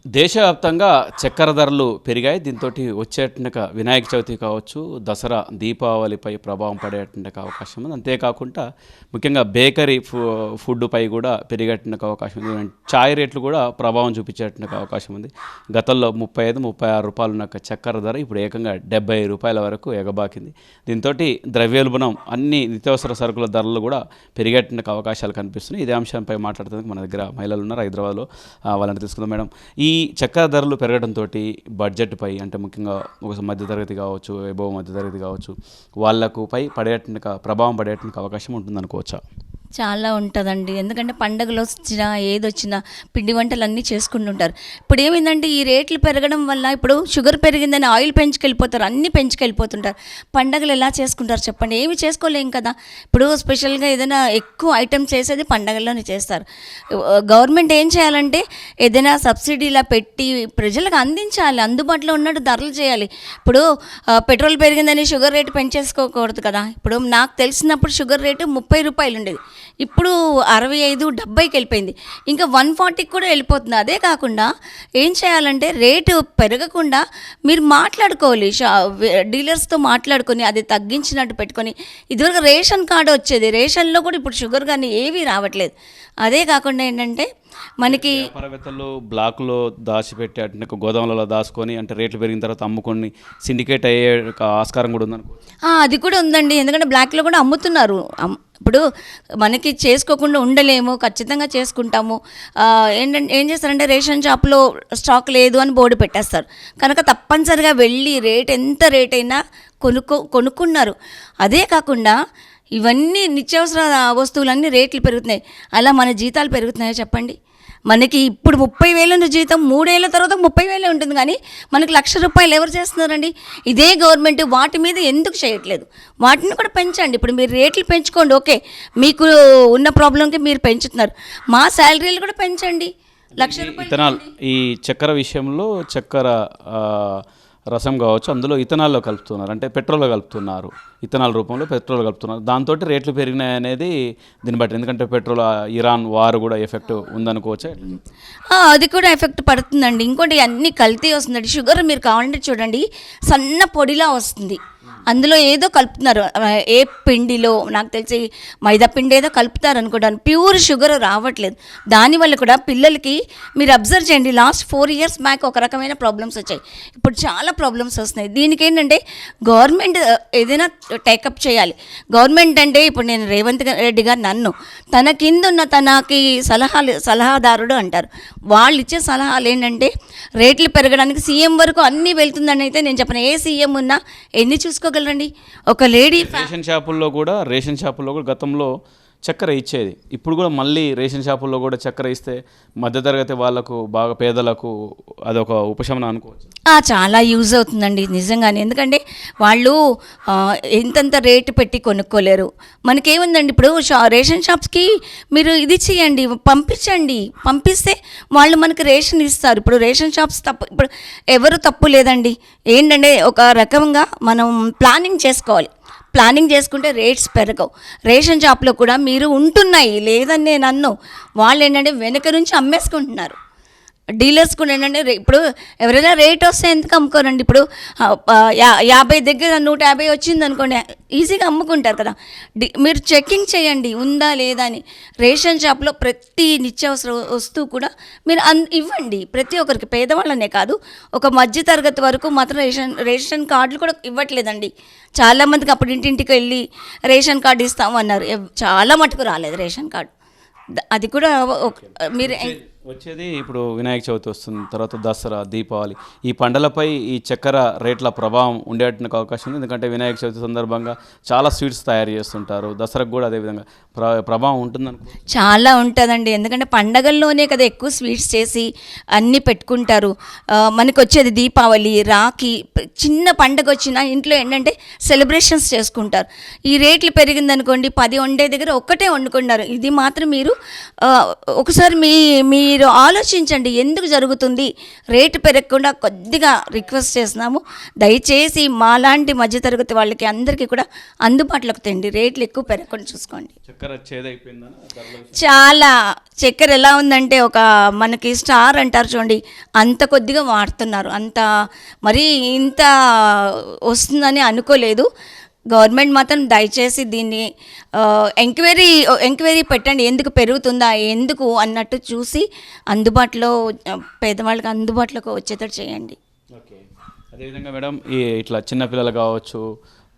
దేశవ్యాప్తంగా చక్కెర ధరలు పెరిగాయి. దీంతో వచ్చేటక వినాయక చవితి కావచ్చు, దసరా, దీపావళిపై ప్రభావం పడేటక అవకాశం ఉంది. అంతేకాకుండా ముఖ్యంగా బేకరీ ఫుడ్పై కూడా పెరిగేటక అవకాశం ఉంది. చాయ్ రేట్లు కూడా ప్రభావం చూపించేటక అవకాశం ఉంది. గతంలో 35-36 రూపాయలు ఉన్న చక్కెర ధర ఇప్పుడు ఏకంగా 70 రూపాయల వరకు ఎగబాకింది. దీంతో ద్రవ్యోల్బణం, అన్ని నిత్యావసర సరుకుల ధరలు కూడా పెరిగేటక అవకాశాలు కనిపిస్తున్నాయి. ఇదే అంశంపై మాట్లాడుతుంది మన దగ్గర మహిళలు ఉన్నారు హైదరాబాద్లో. వాళ్ళని తీసుకుందాం. మేడం, ఈ చక్కెర ధరలు పెరగడంతో బడ్జెట్పై, అంటే ముఖ్యంగా ఒక మధ్యతరగతి కావచ్చు, ఎబోవ్ మధ్యతరగతి కావచ్చు, వాళ్ళకు పై పడేటక ప్రభావం పడేటక అవకాశం ఉంటుందనుకోవచ్చా? చాలా ఉంటుందండి. ఎందుకంటే పండగలు వచ్చినా ఏదొచ్చినా పిండి వంటలు అన్నీ చేసుకుంటుంటారు. ఇప్పుడు ఏమైందంటే ఈ రేట్లు పెరగడం వల్ల ఇప్పుడు షుగర్ పెరిగిందని ఆయిల్ పెంచుకెళ్ళిపోతారు, అన్నీ పెంచుకెళ్ళిపోతుంటారు. పండగలు ఎలా చేసుకుంటారు చెప్పండి? ఏమి చేసుకోలేం కదా. ఇప్పుడు స్పెషల్గా ఏదైనా ఎక్కువ ఐటమ్స్ చేసేది పండగల్లోనే చేస్తారు. గవర్నమెంట్ ఏం చేయాలంటే ఏదైనా సబ్సిడీలా పెట్టి ప్రజలకు అందించాలి, అందుబాటులో ఉన్నట్టు ధరలు చేయాలి. ఇప్పుడు పెట్రోల్ పెరిగిందని షుగర్ రేటు పెంచేసుకోకూడదు కదా. ఇప్పుడు నాకు తెలిసినప్పుడు షుగర్ రేటు 30 రూపాయలు ఉండేది, ఇప్పుడు 65-70కి వెళ్ళిపోయింది. ఇంకా 140కి కూడా వెళ్ళిపోతుంది. అదే కాకుండా ఏం చేయాలంటే రేటు పెరగకుండా మీరు మాట్లాడుకోవాలి, డీలర్స్తో మాట్లాడుకొని అది తగ్గించినట్టు పెట్టుకొని. ఇదివరకు రేషన్ కార్డు వచ్చేది, రేషన్లో కూడా ఇప్పుడు షుగర్ కానీ ఏవీ రావట్లేదు. అదే కాకుండా ఏంటంటే మనకి వ్యాపారవేత్తలు బ్లాక్లో దాచిపెట్టి అంటే గోదాములలో దాచుకొని, అంటే రేట్లు పెరిగిన తర్వాత అమ్ముకొని సిండికేట్ అయ్యే ఆస్కారం కూడా ఉందనుకో. అది కూడా ఉందండి. ఎందుకంటే బ్లాక్లో కూడా అమ్ముతున్నారు. ఇప్పుడు మనకి చేసుకోకుండా ఉండలేము, ఖచ్చితంగా చేసుకుంటాము. ఏంటంటే ఏం చేస్తారంటే రేషన్ షాప్లో స్టాక్ లేదు అని బోర్డు పెట్టేస్తారు కనుక తప్పనిసరిగా వెళ్ళి ఎంత రేట్ అయినా కొనుక్కున్నారు. అదే కాకుండా ఇవన్నీ నిత్యావసర వస్తువులన్నీ రేట్లు పెరుగుతున్నాయి. అలా మన జీతాలు పెరుగుతున్నాయో చెప్పండి? మనకి ఇప్పుడు 30,000 జీతం 3 ఏళ్ళ తర్వాత 30,000 ఉంటుంది, కానీ మనకి ₹1,00,000 ఎవరు చేస్తున్నారండి? ఇదే గవర్నమెంట్ వాటి మీద ఎందుకు చేయట్లేదు? వాటిని కూడా పెంచండి. ఇప్పుడు మీరు రేట్లు పెంచుకోండి, ఓకే, మీకు ఉన్న ప్రాబ్లంకి మీరు పెంచుతున్నారు, మా శాలరీలు కూడా పెంచండి. ₹1,00,000 ఇథనాల్, ఈ చక్కెర విషయంలో చక్కెర రసం కావచ్చు, అందులో ఇథనాల్లో కలుపుతున్నారు, అంటే పెట్రోల్లో కలుపుతున్నారు, ఇథనాల్ రూపంలో పెట్రోల్ కలుపుతున్నారు. దాంతో రేట్లు పెరిగినాయి అనేది దీన్ని బట్టి. ఎందుకంటే పెట్రోల్, ఇరాన్ వార్ కూడా ఎఫెక్ట్ ఉందనుకోవచ్చా? అది కూడా ఎఫెక్ట్ పడుతుందండి. ఇంకోటి అన్నీ కల్తీ వస్తుందండి. షుగర్ మీరు కావాలంటే చూడండి, సన్న పొడిలా వస్తుంది, అందులో ఏదో కలుపుతున్నారు. ఏ పిండిలో నాకు తెలిసి మైదా పిండి ఏదో కలుపుతారు అనుకుంటాను, ప్యూర్ షుగర్ రావట్లేదు. దానివల్ల కూడా పిల్లలకి మీరు అబ్జర్వ్ చేయండి, లాస్ట్ 4 years బ్యాక్ ఒక రకమైన ప్రాబ్లమ్స్ వచ్చాయి, ఇప్పుడు చాలా ప్రాబ్లమ్స్ వస్తున్నాయి. దీనికి ఏంటంటే గవర్నమెంట్ ఏదైనా టేకప్ చేయాలి. గవర్నమెంట్ అంటే ఇప్పుడు నేను రేవంత్ రెడ్డి గారు నన్ను తన కింద ఉన్న తనకి సలహాదారుడు అంటారు. వాళ్ళు ఇచ్చే సలహాలు ఏంటంటే రేట్లు పెరగడానికి సీఎం వరకు అన్నీ వెళ్తుందని అయితే నేను చెప్పను. ఏ సీఎం ఉన్నా ఎన్ని చూసుకోగలరండి? ఒక లేడీ రేషన్ షాపుల్లో కూడా గతంలో చక్కెర ఇచ్చేది, ఇప్పుడు కూడా మళ్ళీ రేషన్ షాపుల్లో కూడా చక్కెర ఇస్తే మధ్యతరగతి వాళ్ళకు, బాగా పేదలకు అదొక ఉపశమనం అనుకోవచ్చు. చాలా యూజ్ అవుతుందండి నిజంగానే. ఎందుకంటే వాళ్ళు ఎంతంత రేటు పెట్టి కొనుక్కోలేరు. మనకేముందండి, ఇప్పుడు రేషన్ షాప్స్కి మీరు ఇది చేయండి, పంపిస్తే వాళ్ళు మనకి రేషన్ ఇస్తారు. ఇప్పుడు రేషన్ షాప్స్ ఇప్పుడు ఎవరు తప్పు లేదండి. ఏంటంటే ఒక రకంగా మనం ప్లానింగ్ చేసుకోవాలి. ప్లానింగ్ చేసుకుంటే రేట్స్ పెరగవు. రేషన్ షాప్లో కూడా మీరు ఉంటున్నాయి లేదని నేను అన్ను, వాళ్ళు ఏంటంటే వెనక నుంచి అమ్మేసుకుంటున్నారు. డీలర్స్ కూడా ఏంటంటే ఇప్పుడు ఎవరైనా రేట్ వస్తే ఎందుకు అమ్ముకోరండి? ఇప్పుడు 50 దగ్గర 150 వచ్చింది అనుకోండి, ఈజీగా అమ్ముకుంటారు కదా. మీరు చెక్కింగ్ చేయండి ఉందా లేదా అని. రేషన్ షాప్లో ప్రతి నిత్యావసర వస్తువు కూడా మీరు ఇవ్వండి, ప్రతి ఒక్కరికి, పేదవాళ్ళనే కాదు, ఒక మధ్యతరగతి వరకు మాత్రం రేషన్ కార్డులు కూడా ఇవ్వట్లేదండి. చాలామందికి అప్పుడు ఇంటింటికి వెళ్ళి రేషన్ కార్డు ఇస్తామన్నారు, చాలా మటుకు రాలేదు రేషన్ కార్డు. అది కూడా మీరు వచ్చేది ఇప్పుడు వినాయక చవితి వస్తుంది, తర్వాత దసరా, దీపావళి, ఈ పండుగలపై ఈ చక్కెర రేట్ల ప్రభావం ఉండేటువంటి అవకాశం ఉంది. ఎందుకంటే వినాయక చవితి సందర్భంగా చాలా స్వీట్స్ తయారు చేస్తుంటారు, దసరాకు కూడా అదేవిధంగా ప్రభావం ఉంటుందనుకో. చాలా ఉంటుందండి. ఎందుకంటే పండగల్లోనే కదా ఎక్కువ స్వీట్స్ చేసి అన్నీ పెట్టుకుంటారు. మనకు వచ్చేది దీపావళి, రాఖీ, చిన్న పండగ వచ్చినా ఇంట్లో ఏంటంటే సెలబ్రేషన్స్ చేసుకుంటారు. ఈ రేట్లు పెరిగిందనుకోండి, 10 వండే దగ్గర ఒక్కటే వండుకుంటారు. ఇది మాత్రం మీరు ఒకసారి మీ మీరు ఆలోచించండి ఎందుకు జరుగుతుంది రేటు పెరగకుండా కొద్దిగా రిక్వెస్ట్ చేస్తున్నాము. దయచేసి మాలాంటి మధ్యతరగతి వాళ్ళకి అందరికీ కూడా అందుబాటులోకి తెండి, రేట్లు ఎక్కువ పెరగకుండా చూసుకోండి. చక్కెర చేదైపోయిందని ధరలో చాలా చక్కెర ఎలా ఉందంటే ఒక మనకి స్టార్ అంటారు చూడండి, అంత కొద్దిగా వాడుతున్నారు. అంత మరీ ఇంత వస్తుందని అనుకోలేదు. గవర్నమెంట్ మాత్రం దయచేసి దీన్ని ఎంక్వైరీ పెట్టండి, ఎందుకు పెరుగుతుందా ఎందుకు అన్నట్టు చూసి అందుబాటులో పేదవాళ్ళకి అందుబాటులోకి వచ్చేటట్టు చేయండి. ఓకే. అదేవిధంగా మేడం ఈ ఇట్లా చిన్నపిల్లలు కావచ్చు,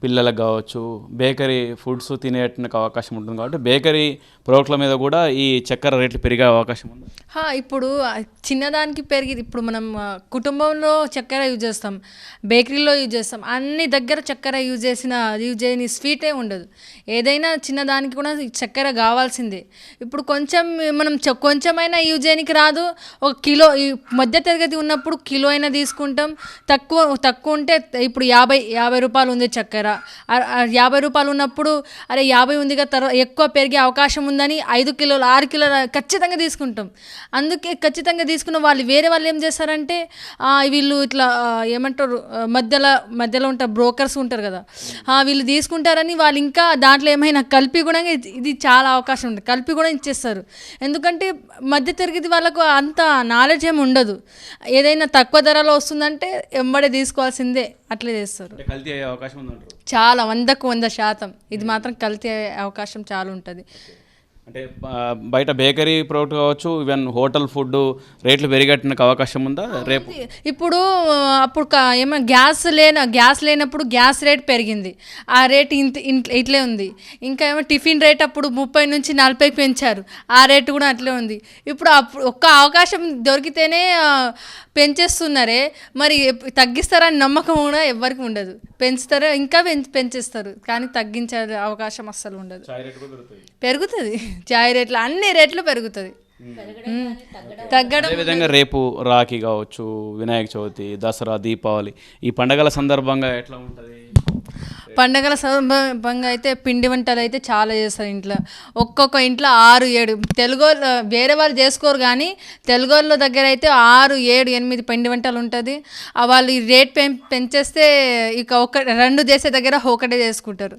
పిల్లలకు కావచ్చు, బేకరీ ఫుడ్స్ తినేటానికి అవకాశం ఉంటుంది కాబట్టి బేకరీ ప్రోడక్ట్ల మీద కూడా ఈ చక్కెర రేట్లు పెరిగే అవకాశం ఉంది. ఇప్పుడు చిన్నదానికి పెరిగి ఇప్పుడు మనం కుటుంబంలో చక్కెర యూజ్ చేస్తాం, బేకరీలో యూజ్ చేస్తాం, అన్ని దగ్గర చక్కెర యూజ్ చేయని స్వీటే ఉండదు. ఏదైనా చిన్నదానికి కూడా చక్కెర కావాల్సిందే. ఇప్పుడు కొంచెం మనం కొంచెమైనా యూజ్ చేయడానికి రాదు. ఒక కిలో ఈ మధ్య తరగతి ఉన్నప్పుడు కిలో అయినా తీసుకుంటాం. తక్కువ ఉంటే ఇప్పుడు 50 రూపాయలు ఉంది చక్కెర. 50 రూపాయలు ఉన్నప్పుడు అరే 50 ఉందిగా, తర్వాత ఎక్కువ పెరిగే అవకాశం ఉందని 5 కిలోలు 6 కిలోలు ఖచ్చితంగా తీసుకుంటాం. అందుకే ఖచ్చితంగా తీసుకున్న వేరే వాళ్ళు ఏం చేస్తారంటే వీళ్ళు ఇట్లా ఏమంటారు మధ్యలో ఉంటారు, బ్రోకర్స్ ఉంటారు కదా, వీళ్ళు తీసుకుంటారని వాళ్ళు ఇంకా దాంట్లో ఏమైనా కలిపి కూడా ఇది చాలా అవకాశం ఉంది, కలిపి కూడా ఇచ్చేస్తారు. ఎందుకంటే మధ్య తరగతి వాళ్ళకు అంత నాలెడ్జ్ ఏమి ఉండదు. ఏదైనా తక్కువ ధరలో వస్తుందంటే ఎంబడే తీసుకోవాల్సిందే, అట్లే చేస్తారు. కల్తీ అయ్యే అవకాశం ఉందంటారు. చాలా 100% ఇది మాత్రం కల్తీ అయ్యే అవకాశం చాలా ఉంటుంది. అంటే బయట బేకరీ ప్రోడక్ట్ కావచ్చు, ఈవెన్ హోటల్ ఫుడ్ రేట్లు పెరిగేటానికి అవకాశం ఉందా రేపు? ఇప్పుడు అప్పుడు ఏమైనా గ్యాస్ లేనప్పుడు గ్యాస్ రేట్ పెరిగింది, ఆ రేట్ ఇట్లే ఉంది. ఇంకా ఏమో టిఫిన్ రేట్ అప్పుడు 30 నుంచి 40 పెంచారు, ఆ రేటు కూడా అట్లే ఉంది. ఇప్పుడు ఒక్క అవకాశం దొరికితేనే పెంచేస్తున్నారే, మరి తగ్గిస్తారని నమ్మకం కూడా ఎవరికి ఉండదు. పెంచుతారో ఇంకా పెంచేస్తారు, కానీ తగ్గించే అవకాశం అస్సలు ఉండదు. పెరుగుతుంది చాయ్ రేట్లు, అన్ని రేట్లు పెరుగుతుంది. తగ్గడం. అదేవిధంగా రేపు రాఖీ కావచ్చు, వినాయక చవితి, దసరా, దీపావళి ఈ పండగల సందర్భంగా ఎట్లా ఉంటుంది? పండగల సందర్భంగా అయితే పిండి వంటలు అయితే చాలా చేస్తారు ఇంట్లో. ఒక్కొక్క ఇంట్లో 6-7 తెలుగు వేరే వాళ్ళు చేసుకోరు, కానీ తెలుగు వాళ్ళ దగ్గర అయితే 6-7-8 పిండి వంటలు ఉంటుంది. వాళ్ళు ఈ రేట్ పెంచేస్తే ఇక 2 చేసే దగ్గర ఒకటే చేసుకుంటారు.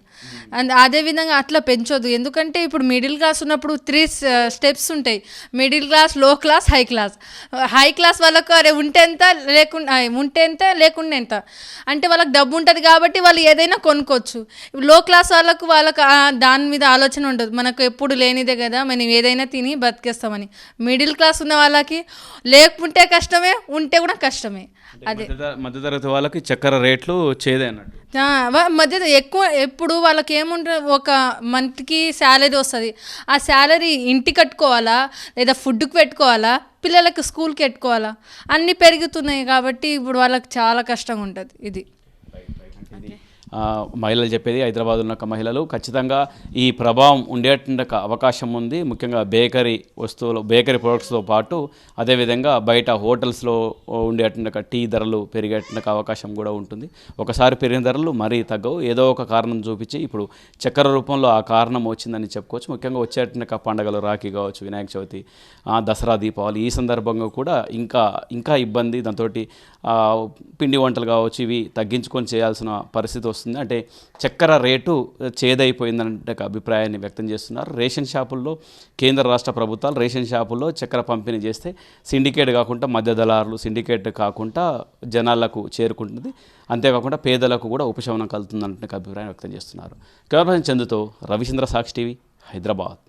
అదేవిధంగా అట్లా పెంచొద్దు. ఎందుకంటే ఇప్పుడు మిడిల్ క్లాస్ ఉన్నప్పుడు 3 స్టెప్స్ ఉంటాయి. మిడిల్ క్లాస్, లో class, high class. High class వాళ్ళకు అరే ఉంటే ఎంత లేకుండా ఎంత అంటే వాళ్ళకి డబ్బు ఉంటుంది కాబట్టి వాళ్ళు ఏదైనా కొనుక్కోవచ్చు. లో క్లాస్ వాళ్ళకు దాని మీద ఆలోచన ఉండదు, మనకు ఎప్పుడు లేనిదే కదా, మనం ఏదైనా తిని బతికేస్తామని. మిడిల్ క్లాస్ ఉన్న వాళ్ళకి లేకుంటే కష్టమే, ఉంటే కూడా కష్టమే. అదే మధ్యతరగతి వాళ్ళకి చక్కెర రేట్లు చేదే అన్నట్టు. మధ్య ఎక్కువ ఎప్పుడు వాళ్ళకి ఏముంటుంది, ఒక మంత్కి శాలరీ వస్తుంది, ఆ శాలరీ ఇంటికి కట్టుకోవాలా లేదా ఫుడ్కి పెట్టుకోవాలా, పిల్లలకు స్కూల్కి పెట్టుకోవాలా, అన్నీ పెరుగుతున్నాయి కాబట్టి ఇప్పుడు వాళ్ళకి చాలా కష్టంగా ఉంటుంది. ఇది మహిళలు చెప్పేది. హైదరాబాద్ ఉన్న మహిళలు ఖచ్చితంగా ఈ ప్రభావం ఉండేటువంటి అవకాశం ఉంది. ముఖ్యంగా బేకరీ ప్రొడక్ట్స్తో పాటు అదేవిధంగా బయట హోటల్స్లో ఉండేటువంటి టీ ధరలు పెరిగేటువంటి అవకాశం కూడా ఉంటుంది. ఒకసారి పెరిగిన ధరలు మరీ తగ్గవు, ఏదో ఒక కారణం చూపించి ఇప్పుడు చక్కెర రూపంలో ఆ కారణం వచ్చిందని చెప్పుకోవచ్చు. ముఖ్యంగా వచ్చేటువంటి పండుగలు రాఖీ కావచ్చు, వినాయక చవితి, దసరా, దీపావళి ఈ సందర్భంగా కూడా ఇంకా ఇబ్బంది. దాంతో పిండి వంటలు కావచ్చు ఇవి తగ్గించుకొని చేయాల్సిన పరిస్థితి వస్తుంది. అంటే చక్కెర రేటు చేదైపోయిందనే అభిప్రాయాన్ని వ్యక్తం చేస్తున్నారు. రేషన్ షాపుల్లో కేంద్ర రాష్ట్ర ప్రభుత్వాలు రేషన్ షాపుల్లో చక్కెర పంపిణీ చేస్తే సిండికేట్ కాకుండా మధ్య దళారులు సిండికేట్ కాకుండా జనాలకు చేరుకుంటుంది. అంతేకాకుండా పేదలకు కూడా ఉపశమనం కలుగుతుందనే అభిప్రాయం వ్యక్తం చేస్తున్నారు. కెమెరా పర్సన్ చందుతో రవిచంద్ర, సాక్షి టీవీ, హైదరాబాద్.